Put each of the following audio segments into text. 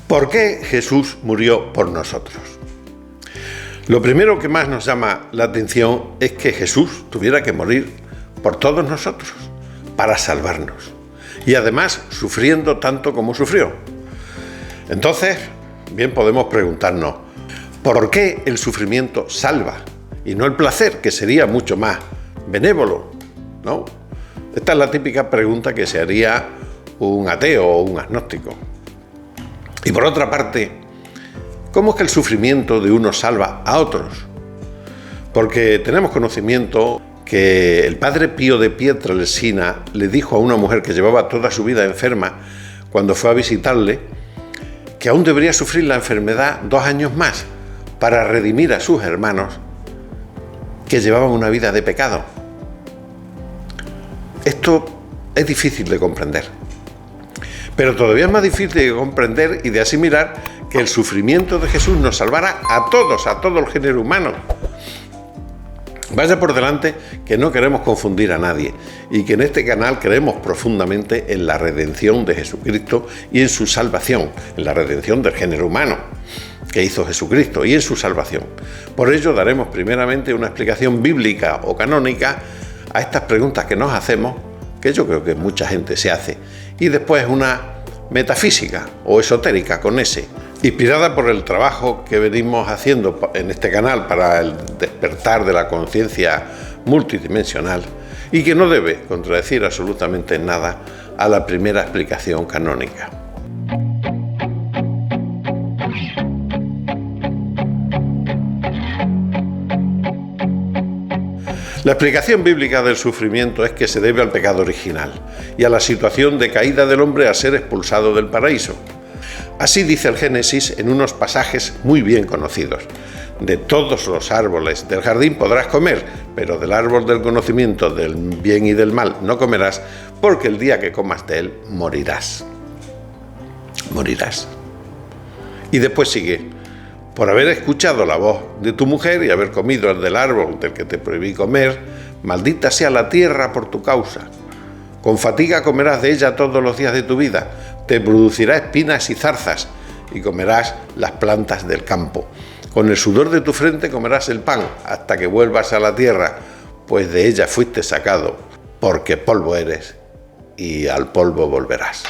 ¿Por qué Jesús murió por nosotros? Lo primero que más nos llama la atención es que Jesús tuviera que morir por todos nosotros, para salvarnos, y además sufriendo tanto como sufrió. Entonces, bien podemos preguntarnos, ¿por qué el sufrimiento salva y no el placer, que sería mucho más benévolo? ¿No? Esta es la típica pregunta que se haría un ateo o un agnóstico. Y por otra parte, ¿cómo es que el sufrimiento de unos salva a otros? Porque tenemos conocimiento que el padre Pío de Pietrelcina le dijo a una mujer que llevaba toda su vida enferma, cuando fue a visitarle, que aún debería sufrir la enfermedad 2 años más para redimir a sus hermanos que llevaban una vida de pecado. Esto es difícil de comprender. Pero todavía es más difícil de comprender y de asimilar que el sufrimiento de Jesús nos salvara a todo el género humano. Vaya por delante que no queremos confundir a nadie y que en este canal creemos profundamente en la redención de Jesucristo y en su salvación, en la redención del género humano que hizo Jesucristo y en su salvación. Por ello daremos primeramente una explicación bíblica o canónica a estas preguntas que nos hacemos, que yo creo que mucha gente se hace, y después una metafísica o esotérica con ese, inspirada por el trabajo que venimos haciendo en este canal para el despertar de la conciencia multidimensional y que no debe contradecir absolutamente nada a la primera explicación canónica. La explicación bíblica del sufrimiento es que se debe al pecado original y a la situación de caída del hombre al ser expulsado del paraíso. Así dice el Génesis en unos pasajes muy bien conocidos. De todos los árboles del jardín podrás comer, pero del árbol del conocimiento del bien y del mal no comerás, porque el día que comas de él morirás. Morirás. Y después sigue: por haber escuchado la voz de tu mujer y haber comido del árbol del que te prohibí comer, maldita sea la tierra por tu causa. Con fatiga comerás de ella todos los días de tu vida, te producirá espinas y zarzas, y comerás las plantas del campo. Con el sudor de tu frente comerás el pan, hasta que vuelvas a la tierra, pues de ella fuiste sacado, porque polvo eres, y al polvo volverás.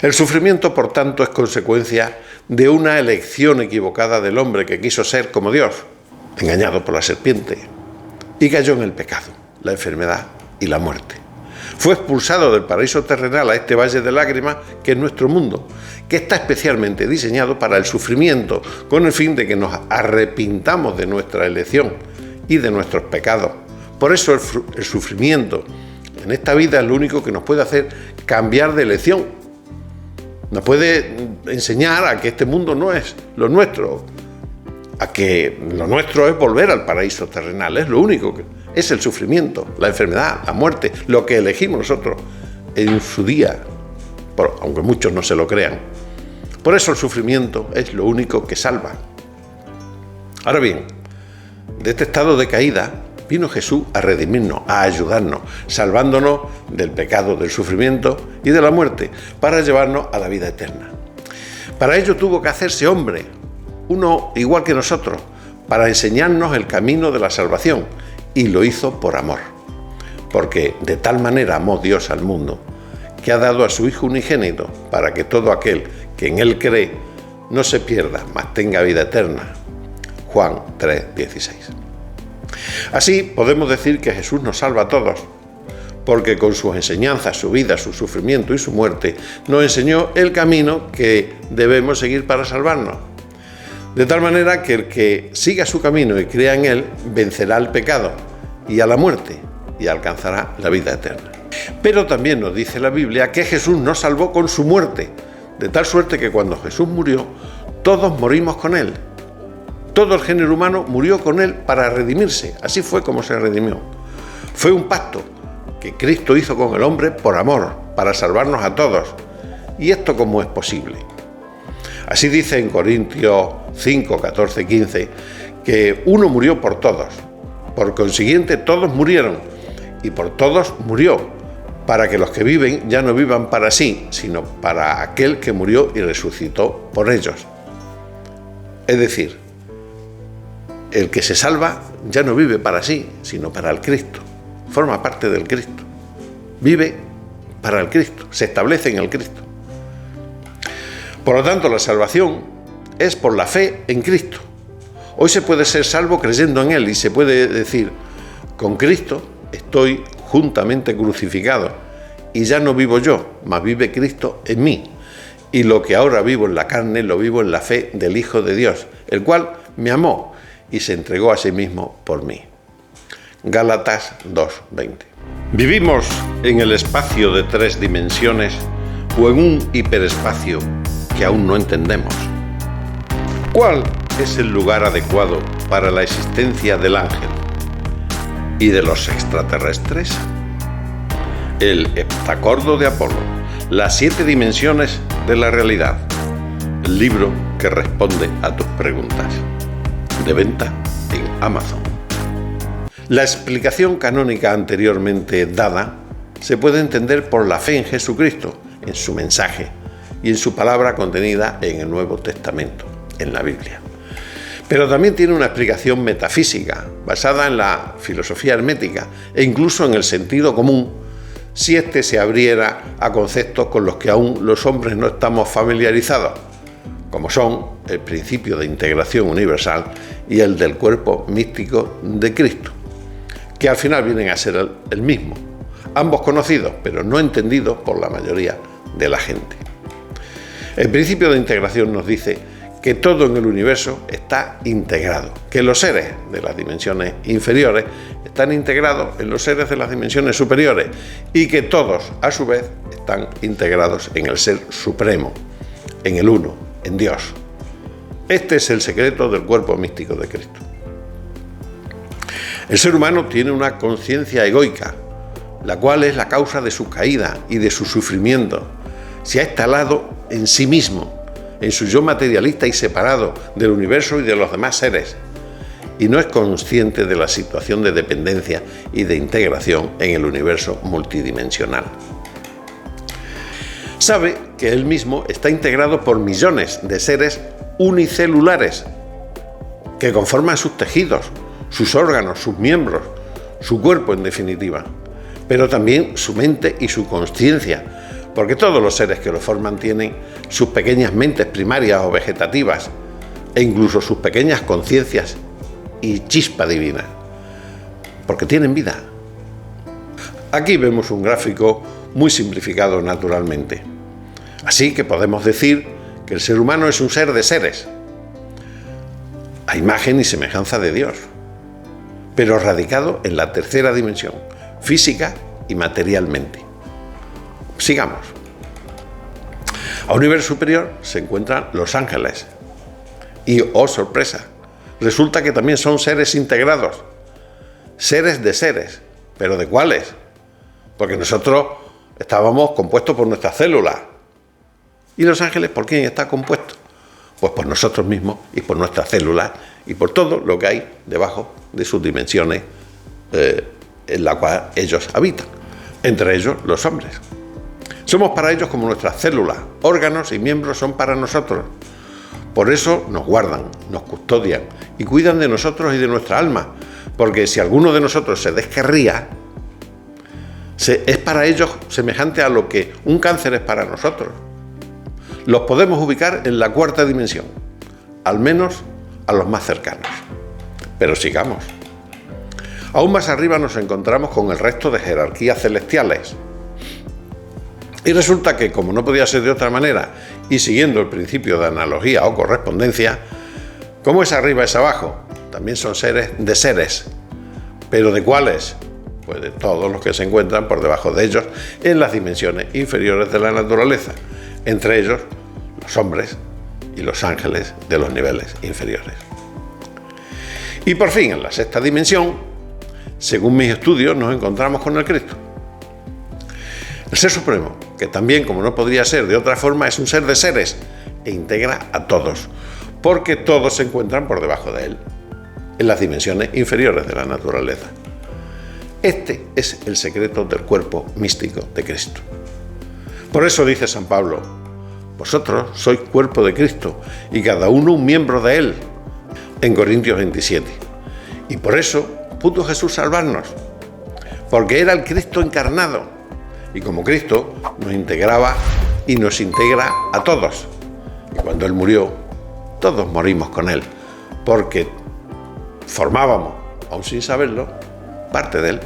El sufrimiento, por tanto, es consecuencia de una elección equivocada del hombre que quiso ser como Dios, engañado por la serpiente, y cayó en el pecado, la enfermedad y la muerte. Fue expulsado del paraíso terrenal a este valle de lágrimas que es nuestro mundo, que está especialmente diseñado para el sufrimiento, con el fin de que nos arrepintamos de nuestra elección y de nuestros pecados. Por eso el sufrimiento en esta vida es lo único que nos puede hacer cambiar de elección. Nos puede enseñar a que este mundo no es lo nuestro, a que lo nuestro es volver al paraíso terrenal. Es lo único que es el sufrimiento, la enfermedad, la muerte, lo que elegimos nosotros en su día, aunque muchos no se lo crean. Por eso el sufrimiento es lo único que salva. Ahora bien, de este estado de caída vino Jesús a redimirnos, a ayudarnos, salvándonos del pecado, del sufrimiento y de la muerte, para llevarnos a la vida eterna. Para ello tuvo que hacerse hombre, uno igual que nosotros, para enseñarnos el camino de la salvación, y lo hizo por amor. Porque de tal manera amó Dios al mundo, que ha dado a su Hijo unigénito, para que todo aquel que en él cree no se pierda, mas tenga vida eterna. Juan 3:16. Así podemos decir que Jesús nos salva a todos, porque con sus enseñanzas, su vida, su sufrimiento y su muerte, nos enseñó el camino que debemos seguir para salvarnos. De tal manera que el que siga su camino y crea en él, vencerá al pecado y a la muerte, y alcanzará la vida eterna. Pero también nos dice la Biblia que Jesús nos salvó con su muerte, de tal suerte que cuando Jesús murió, todos morimos con él. Todo el género humano murió con él para redimirse. Así fue como se redimió. Fue un pacto que Cristo hizo con el hombre por amor, para salvarnos a todos. ¿Y esto cómo es posible? Así dice en Corintios 5, 14, 15, que uno murió por todos. Por consiguiente, todos murieron, y por todos murió, para que los que viven ya no vivan para sí, sino para aquel que murió y resucitó por ellos. Es decir, el que se salva ya no vive para sí, sino para el Cristo. Forma parte del Cristo. Vive para el Cristo, se establece en el Cristo. Por lo tanto, la salvación es por la fe en Cristo. Hoy se puede ser salvo creyendo en Él y se puede decir, con Cristo estoy juntamente crucificado y ya no vivo yo, mas vive Cristo en mí. Y lo que ahora vivo en la carne lo vivo en la fe del Hijo de Dios, el cual me amó y se entregó a sí mismo por mí. Gálatas 2:20. ¿Vivimos en el espacio de 3 dimensiones o en un hiperespacio que aún no entendemos? ¿Cuál es el lugar adecuado para la existencia del ángel y de los extraterrestres? El heptacordo de Apolo, las 7 dimensiones de la realidad, el libro que responde a tus preguntas, de venta en Amazon. La explicación canónica anteriormente dada se puede entender por la fe en Jesucristo, en su mensaje y en su palabra contenida en el Nuevo Testamento, en la Biblia. Pero también tiene una explicación metafísica, basada en la filosofía hermética e incluso en el sentido común, si éste se abriera a conceptos con los que aún los hombres no estamos familiarizados, como son el principio de integración universal y el del cuerpo místico de Cristo, que al final vienen a ser el mismo, ambos conocidos, pero no entendidos por la mayoría de la gente. El principio de integración nos dice que todo en el universo está integrado, que los seres de las dimensiones inferiores están integrados en los seres de las dimensiones superiores y que todos, a su vez, están integrados en el Ser Supremo, en el Uno, en Dios. Este es el secreto del cuerpo místico de Cristo. El ser humano tiene una conciencia egoica, la cual es la causa de su caída y de su sufrimiento. Se ha instalado en sí mismo, en su yo materialista y separado del universo y de los demás seres, y no es consciente de la situación de dependencia y de integración en el universo multidimensional. Sabe que él mismo está integrado por millones de seres unicelulares que conforman sus tejidos, sus órganos, sus miembros, su cuerpo en definitiva, pero también su mente y su consciencia, porque todos los seres que lo forman tienen sus pequeñas mentes primarias o vegetativas e incluso sus pequeñas conciencias y chispa divina, porque tienen vida. Aquí vemos un gráfico muy simplificado naturalmente. Así que podemos decir que el ser humano es un ser de seres, a imagen y semejanza de Dios, pero radicado en la tercera dimensión, física y materialmente. Sigamos. A un nivel superior se encuentran los ángeles. Y, oh sorpresa, resulta que también son seres integrados, seres de seres. ¿Pero de cuáles? Porque nosotros estábamos compuestos por nuestras células. ¿Y los ángeles por quién está compuesto? Pues por nosotros mismos y por nuestras células y por todo lo que hay debajo de sus dimensiones en la cual ellos habitan, entre ellos los hombres. Somos para ellos como nuestras células, órganos y miembros son para nosotros. Por eso nos guardan, nos custodian y cuidan de nosotros y de nuestra alma, porque si alguno de nosotros se descarría, es para ellos semejante a lo que un cáncer es para nosotros. Los podemos ubicar en la cuarta dimensión, al menos a los más cercanos. Pero sigamos. Aún más arriba nos encontramos con el resto de jerarquías celestiales. Y resulta que, como no podía ser de otra manera, y siguiendo el principio de analogía o correspondencia, como es arriba es abajo, también son seres de seres. ¿Pero de cuáles? Pues de todos los que se encuentran por debajo de ellos en las dimensiones inferiores de la naturaleza, entre ellos los hombres y los ángeles de los niveles inferiores. Y por fin, en la sexta dimensión, según mis estudios, nos encontramos con el Cristo. El Ser Supremo, que también, como no podría ser de otra forma, es un ser de seres e integra a todos, porque todos se encuentran por debajo de él, en las dimensiones inferiores de la naturaleza. Este es el secreto del cuerpo místico de Cristo. Por eso dice San Pablo: vosotros sois cuerpo de Cristo y cada uno un miembro de él, en Corintios 27. Y por eso pudo Jesús salvarnos, porque era el Cristo encarnado, y como Cristo nos integraba y nos integra a todos. Y cuando Él murió, todos morimos con Él, porque formábamos, aún sin saberlo, parte de Él.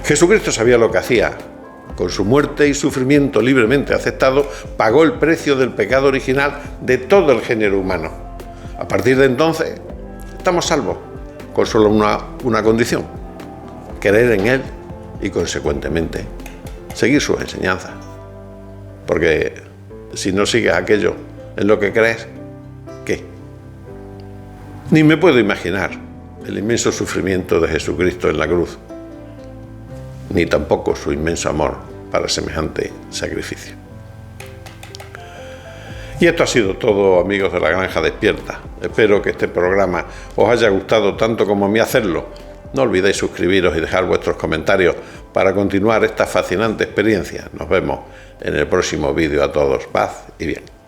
Jesucristo sabía lo que hacía. Con su muerte y sufrimiento libremente aceptado, pagó el precio del pecado original de todo el género humano. A partir de entonces, estamos salvos, con solo una condición: creer en Él y, consecuentemente, seguir sus enseñanzas. Porque si no sigues aquello en lo que crees, ¿qué? Ni me puedo imaginar el inmenso sufrimiento de Jesucristo en la cruz, ni tampoco su inmenso amor para semejante sacrificio. Y esto ha sido todo, amigos de La Granja Despierta. Espero que este programa os haya gustado tanto como a mí hacerlo. No olvidéis suscribiros y dejar vuestros comentarios para continuar esta fascinante experiencia. Nos vemos en el próximo vídeo. A todos, paz y bien.